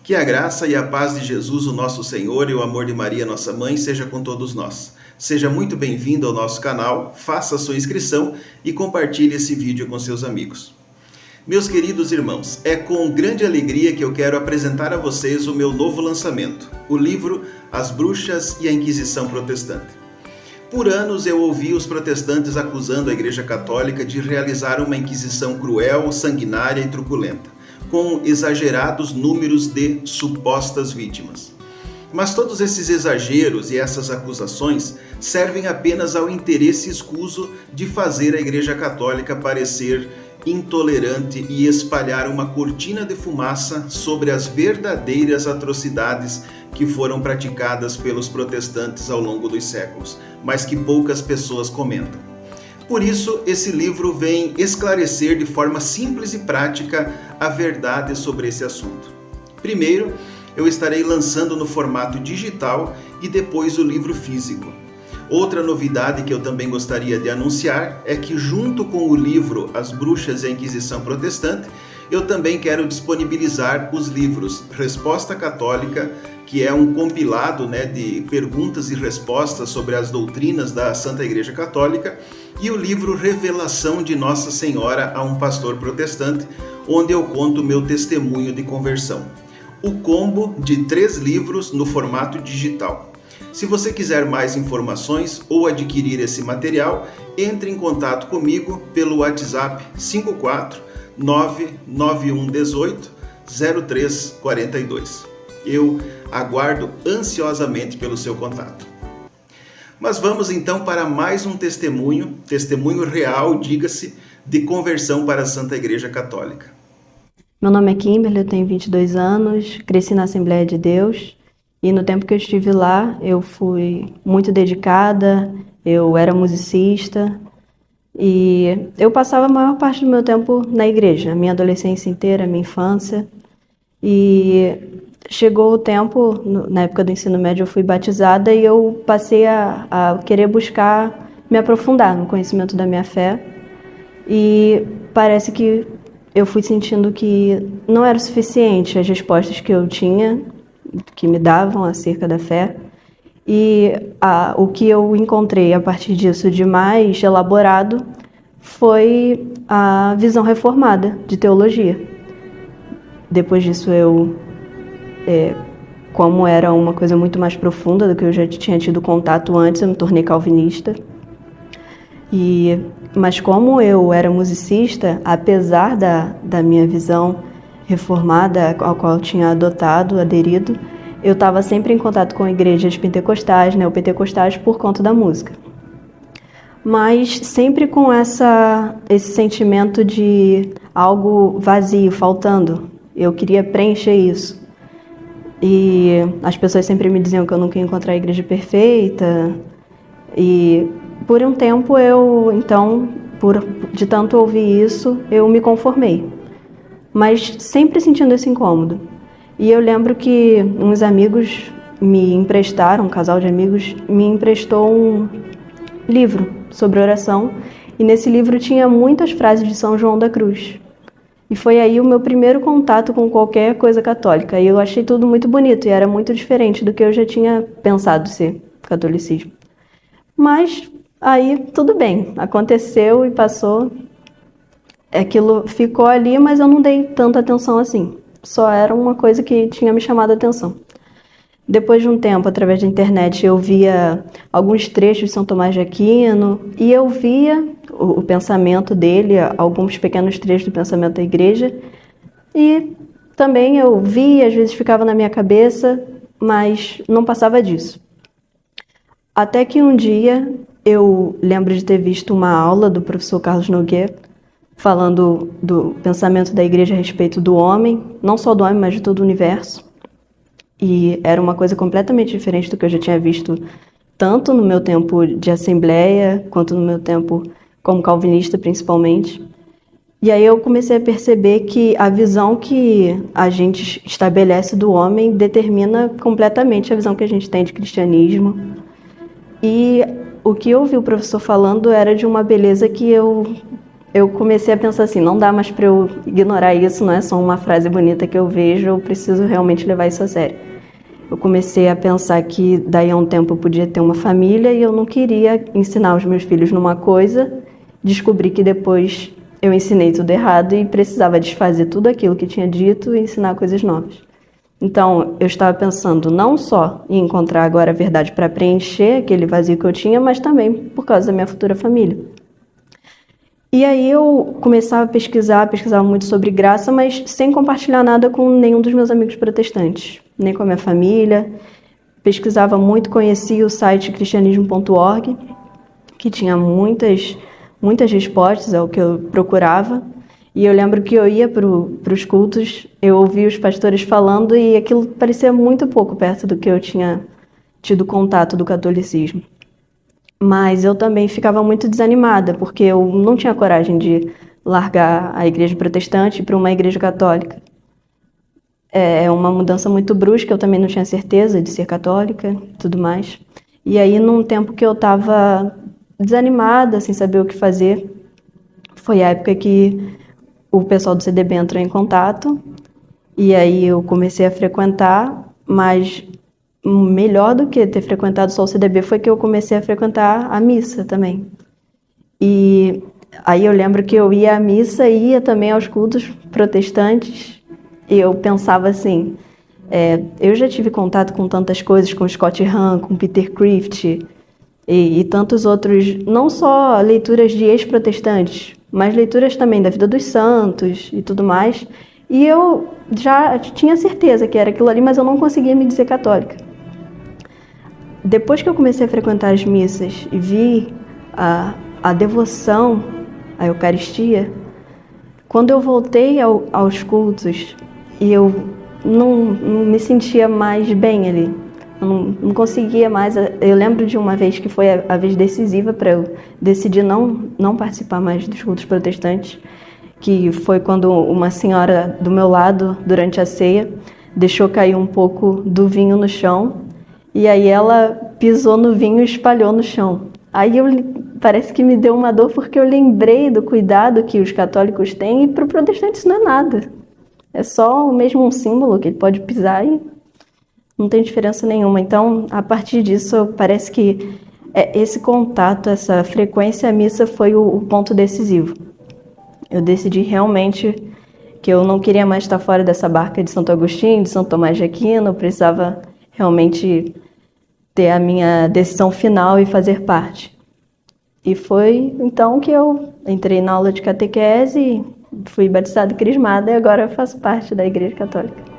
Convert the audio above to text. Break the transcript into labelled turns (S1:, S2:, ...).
S1: Que a graça e a paz de Jesus, o nosso Senhor, e o amor de Maria, nossa mãe, seja com todos nós. Seja muito bem-vindo ao nosso canal, faça a sua inscrição e compartilhe esse vídeo com seus amigos. Meus queridos irmãos, é com grande alegria que eu quero apresentar a vocês o meu novo lançamento, o livro As Bruxas e a Inquisição Protestante. Por anos eu ouvi os protestantes acusando a Igreja Católica de realizar uma inquisição cruel, sanguinária e truculenta, com exagerados números de supostas vítimas. Mas todos esses exageros e essas acusações servem apenas ao interesse escuso de fazer a Igreja Católica parecer intolerante e espalhar uma cortina de fumaça sobre as verdadeiras atrocidades que foram praticadas pelos protestantes ao longo dos séculos, mas que poucas pessoas comentam. Por isso, esse livro vem esclarecer de forma simples e prática a verdade sobre esse assunto. Primeiro, eu estarei lançando no formato digital e depois o livro físico. Outra novidade que eu também gostaria de anunciar é que, junto com o livro As Bruxas e a Inquisição Protestante, eu também quero disponibilizar os livros Resposta Católica, que é um compilado de perguntas e respostas sobre as doutrinas da Santa Igreja Católica, e o livro Revelação de Nossa Senhora a um Pastor Protestante, onde eu conto meu testemunho de conversão. O combo de 3 livros no formato digital. Se você quiser mais informações ou adquirir esse material, entre em contato comigo pelo WhatsApp 54 99118 0342. Eu aguardo ansiosamente pelo seu contato. Mas vamos então para mais um testemunho real, diga-se, de conversão para a Santa Igreja Católica.
S2: Meu nome é Kimberly, eu tenho 22 anos, cresci na Assembleia de Deus e no tempo que eu estive lá eu fui muito dedicada, eu era musicista e eu passava a maior parte do meu tempo na igreja, a minha adolescência inteira, a minha infância. E chegou o tempo, na época do ensino médio eu fui batizada e eu passei a querer buscar me aprofundar no conhecimento da minha fé. E parece que eu fui sentindo que não era o suficiente as respostas que eu tinha, que me davam acerca da fé. E o que eu encontrei a partir disso de mais elaborado foi a visão reformada de teologia. Depois disso como era uma coisa muito mais profunda do que eu já tinha tido contato antes, eu me tornei calvinista. Mas como eu era musicista, apesar da minha visão reformada, ao qual eu tinha aderido, eu estava sempre em contato com igrejas pentecostais, neopentecostais, por conta da música. Mas sempre com esse sentimento de algo vazio, faltando. Eu queria preencher isso. E as pessoas sempre me diziam que eu nunca ia encontrar a igreja perfeita. E por um tempo de tanto ouvir isso, eu me conformei. Mas sempre sentindo esse incômodo. E eu lembro que uns amigos um casal de amigos me emprestou um livro sobre oração. E nesse livro tinha muitas frases de São João da Cruz. E foi aí o meu primeiro contato com qualquer coisa católica. E eu achei tudo muito bonito e era muito diferente do que eu já tinha pensado ser catolicismo. Mas aí tudo bem, aconteceu e passou. Aquilo ficou ali, mas eu não dei tanta atenção assim. Só era uma coisa que tinha me chamado a atenção. Depois de um tempo, através da internet, eu via alguns trechos de São Tomás de Aquino e eu via o pensamento dele, alguns pequenos trechos do pensamento da igreja. E também eu via, às vezes ficava na minha cabeça, mas não passava disso. Até que um dia eu lembro de ter visto uma aula do professor Carlos Nogueira, falando do pensamento da igreja a respeito do homem, não só do homem, mas de todo o universo. E era uma coisa completamente diferente do que eu já tinha visto, tanto no meu tempo de assembleia, quanto no meu tempo como calvinista, principalmente. E aí eu comecei a perceber que a visão que a gente estabelece do homem determina completamente a visão que a gente tem de cristianismo. E o que eu ouvi o professor falando era de uma beleza que eu eu comecei a pensar assim, não dá mais para eu ignorar isso, não é só uma frase bonita que eu vejo, eu preciso realmente levar isso a sério. Eu comecei a pensar que daí a um tempo eu podia ter uma família e eu não queria ensinar os meus filhos numa coisa, descobri que depois eu ensinei tudo errado e precisava desfazer tudo aquilo que tinha dito e ensinar coisas novas. Então, eu estava pensando não só em encontrar agora a verdade para preencher aquele vazio que eu tinha, mas também por causa da minha futura família. E aí eu começava a pesquisava muito sobre graça, mas sem compartilhar nada com nenhum dos meus amigos protestantes, nem com a minha família. Pesquisava muito, conheci o site cristianismo.org, que tinha muitas respostas ao que eu procurava. E eu lembro que eu ia para os cultos, eu ouvia os pastores falando e aquilo parecia muito pouco perto do que eu tinha tido contato do catolicismo. Mas eu também ficava muito desanimada, porque eu não tinha coragem de largar a igreja protestante para uma igreja católica. É uma mudança muito brusca, eu também não tinha certeza de ser católica e tudo mais. E aí, num tempo que eu estava desanimada, sem saber o que fazer, foi a época que o pessoal do CDB entrou em contato, e aí eu comecei a frequentar, mas melhor do que ter frequentado só o CDB foi que eu comecei a frequentar a missa também. E aí eu lembro que eu ia à missa e ia também aos cultos protestantes, e eu pensava assim, eu já tive contato com tantas coisas, com Scott Hahn, com Peter Kreeft, e tantos outros, não só leituras de ex-protestantes, mas leituras também da vida dos santos e tudo mais. E eu já tinha certeza que era aquilo ali, mas eu não conseguia me dizer católica. Depois que eu comecei a frequentar as missas e vi a devoção à Eucaristia, quando eu voltei aos cultos e eu não me sentia mais bem ali, eu não conseguia mais. Eu lembro de uma vez que foi a vez decisiva para eu decidir não participar mais dos cultos protestantes, que foi quando uma senhora do meu lado, durante a ceia, deixou cair um pouco do vinho no chão, e aí ela pisou no vinho e espalhou no chão. Aí parece que me deu uma dor, porque eu lembrei do cuidado que os católicos têm, e para o protestante isso não é nada. É só mesmo um símbolo que ele pode pisar e não tem diferença nenhuma. Então, a partir disso, parece que esse contato, essa frequência à missa foi o ponto decisivo. Eu decidi realmente que eu não queria mais estar fora dessa barca de Santo Agostinho, de São Tomás de Aquino. Eu precisava realmente ter a minha decisão final e fazer parte. E foi então que eu entrei na aula de catequese, fui batizada e crismada e agora eu faço parte da Igreja Católica.